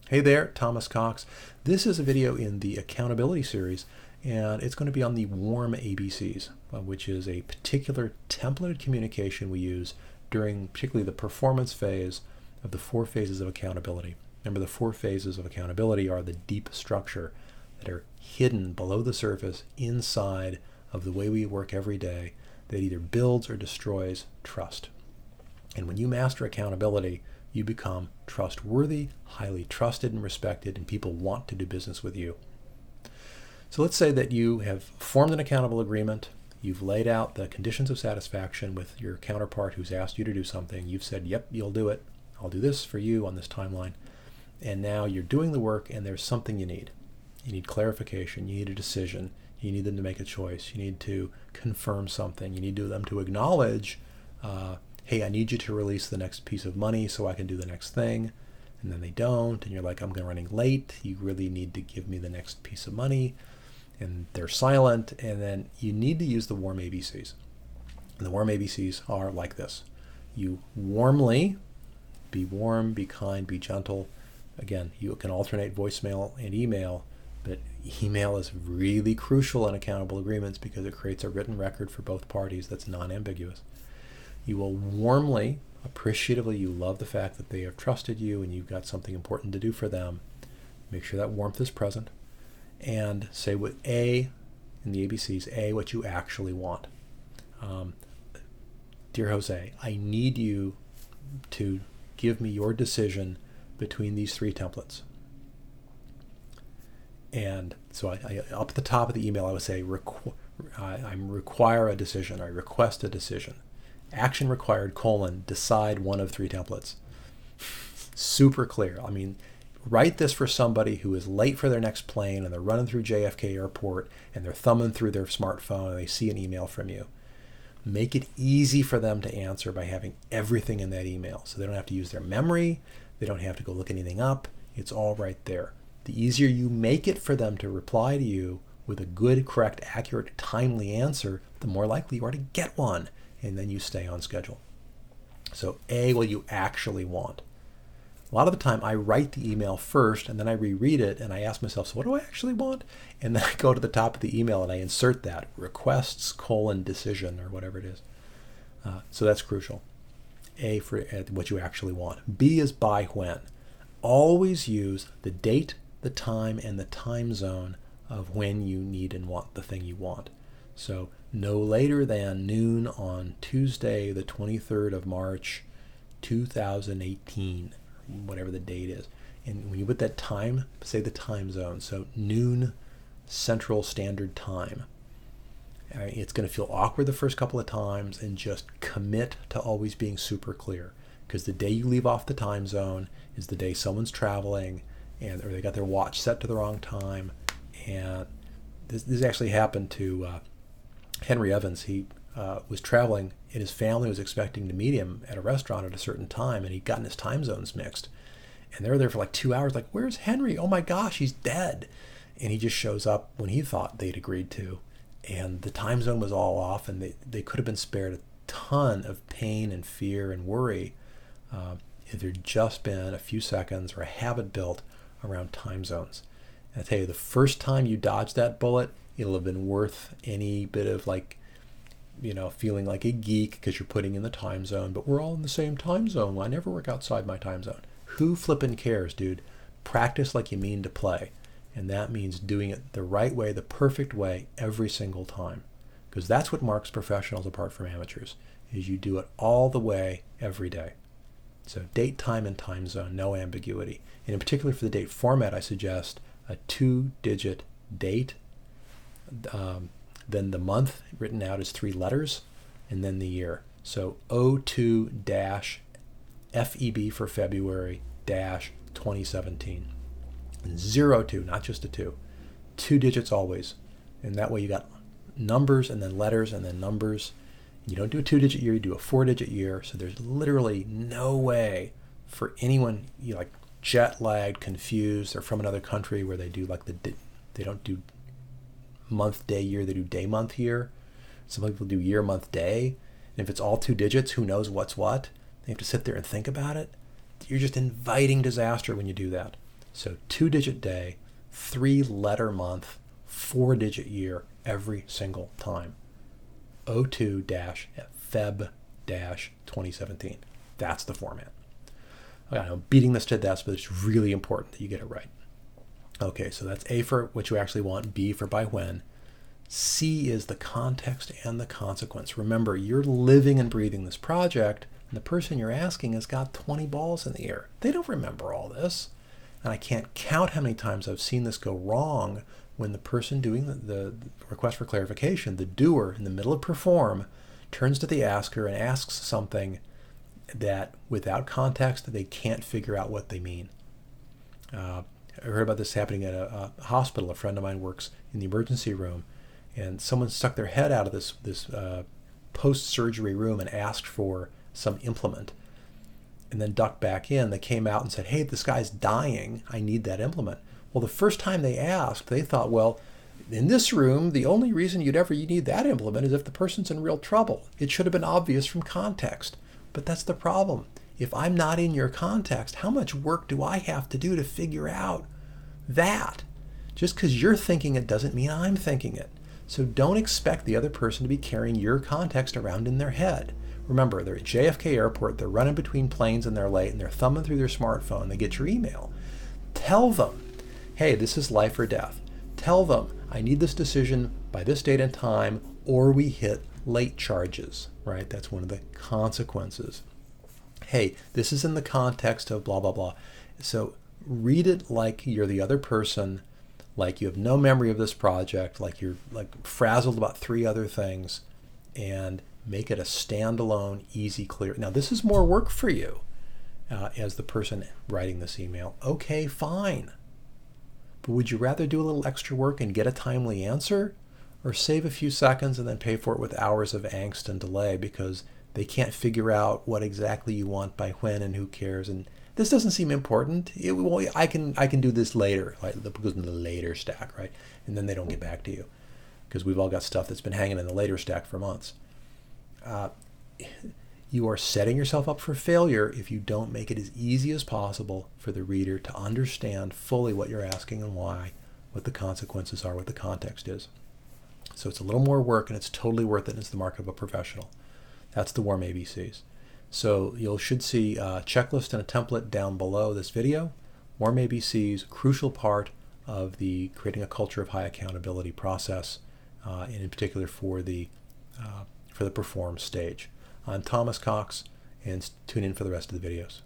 Hey there, Thomas Cox. This is a video in the accountability series, and it's going to be on the warm ABCs, which is a particular templated communication we use during particularly the performance phase of the 4 phases of accountability. Remember, the 4 phases of accountability are the deep structure that are hidden below the surface inside of the way we work every day that either builds or destroys trust. And when you master accountability, you become trustworthy, highly trusted and respected, and people want to do business with you. So let's say that you have formed an accountable agreement. You've laid out the conditions of satisfaction with your counterpart who's asked you to do something. You've said, yep, you'll do it. I'll do this for you on this timeline. And now you're doing the work, and there's something you need. You need clarification. You need a decision. You need them to make a choice. You need to confirm something. You need them to acknowledge, hey, I need you to release the next piece of money so I can do the next thing. And then they don't, and you're like, I'm running late. You really need to give me the next piece of money. And they're silent, and then you need to use the warm ABCs. And the warm ABCs are like this. You warmly, be warm, be kind, be gentle. Again, you can alternate voicemail and email, but email is really crucial in accountable agreements because it creates a written record for both parties that's non-ambiguous. You will warmly, appreciatively, you love the fact that they have trusted you and you've got something important to do for them. Make sure that warmth is present. And say with A, in the ABCs, A, what you actually want. Dear Jose, I need you to give me your decision between these 3 templates. And so I up at the top of the email, I would say, I require a decision. I request a decision. Action required, decide one of 3 templates. Super clear. I mean, write this for somebody who is late for their next plane and they're running through JFK Airport and they're thumbing through their smartphone and they see an email from you. Make it easy for them to answer by having everything in that email. So they don't have to use their memory. They don't have to go look anything up. It's all right there. The easier you make it for them to reply to you with a good, correct, accurate, timely answer, the more likely you are to get one. And then you stay on schedule. So A, what you actually want. A lot of the time I write the email first and then I reread it and I ask myself, so what do I actually want? And then I go to the top of the email and I insert that, requests, decision, or whatever it is. So that's crucial. A for what you actually want. B is by when. Always use the date, the time, and the time zone of when you need and want the thing you want. So no later than noon on Tuesday, the 23rd of March, 2018, whatever the date is. And when you put that time, say the time zone. So noon Central Standard Time. It's going to feel awkward the first couple of times, and just commit to always being super clear. Because the day you leave off the time zone is the day someone's traveling, or they got their watch set to the wrong time. And this actually happened to Henry Evans. He was traveling, and his family was expecting to meet him at a restaurant at a certain time, and he'd gotten his time zones mixed. And they were there for like 2 hours, like, where's Henry? Oh my gosh, he's dead. And he just shows up when he thought they'd agreed to. And the time zone was all off, and they could have been spared a ton of pain and fear and worry if there'd just been a few seconds or a habit built around time zones. And I tell you, the first time you dodge that bullet, it'll have been worth any bit of feeling like a geek because you're putting in the time zone, but we're all in the same time zone. I never work outside my time zone. Who flippin' cares, dude? Practice like you mean to play. And that means doing it the right way, the perfect way, every single time. Because that's what marks professionals apart from amateurs, is you do it all the way, every day. So date, time, and time zone, no ambiguity. And in particular for the date format, I suggest a 2-digit date. Then the month written out as 3 letters, and then the year. So 02-FEB for February 2017. And 02, not just a 2. 2 digits always. And that way you got numbers and then letters and then numbers. You don't do a 2-digit year, you do a 4-digit year. So there's literally no way for anyone jet lagged, confused, they're from another country where they do they don't do month, day, year, they do day, month, year. Some people do year, month, day. And if it's all 2 digits, who knows what's what? They have to sit there and think about it. You're just inviting disaster when you do that. So 2-digit day, 3-letter month, 4-digit year every single time. 02-Feb-2017. That's the format. Okay, I'm beating this to death, but it's really important that you get it right. Okay, so that's A for what you actually want, B for by when. C is the context and the consequence. Remember, you're living and breathing this project, and the person you're asking has got 20 balls in the air. They don't remember all this. And I can't count how many times I've seen this go wrong when the person doing the request for clarification, the doer in the middle of perform, turns to the asker and asks something that without context they can't figure out what they mean. I heard about this happening at a hospital. A friend of mine works in the emergency room, and someone stuck their head out of this post-surgery room and asked for some implement, and then ducked back in. They came out and said, hey, this guy's dying. I need that implement. Well, the first time they asked, they thought, well, in this room, the only reason you need that implement is if the person's in real trouble. It should have been obvious from context. But that's the problem. If I'm not in your context, how much work do I have to do to figure out that? Just because you're thinking it doesn't mean I'm thinking it. So don't expect the other person to be carrying your context around in their head. Remember, they're at JFK Airport, they're running between planes and they're late, and they're thumbing through their smartphone. They get your email. Tell them, hey, this is life or death. Tell them, I need this decision by this date and time, or we hit late charges, right? That's one of the consequences. Hey, this is in the context of blah, blah, blah. So read it like you're the other person, like you have no memory of this project, like you're frazzled about 3 other things, and make it a standalone, easy, clear. Now, this is more work for you as the person writing this email. Okay, fine. But would you rather do a little extra work and get a timely answer, or save a few seconds and then pay for it with hours of angst and delay because they can't figure out what exactly you want by when and who cares? And this doesn't seem important. I can do this later. Right? It goes in the later stack, right? And then they don't get back to you because we've all got stuff that's been hanging in the later stack for months. You are setting yourself up for failure if you don't make it as easy as possible for the reader to understand fully what you're asking and why, what the consequences are, what the context is. So it's a little more work, and it's totally worth it, and it's the mark of a professional. That's the warm ABCs. So you should see a checklist and a template down below this video. Warm ABCs, crucial part of the creating a culture of high accountability process, and in particular for the perform stage. I'm Thomas Cox, and tune in for the rest of the videos.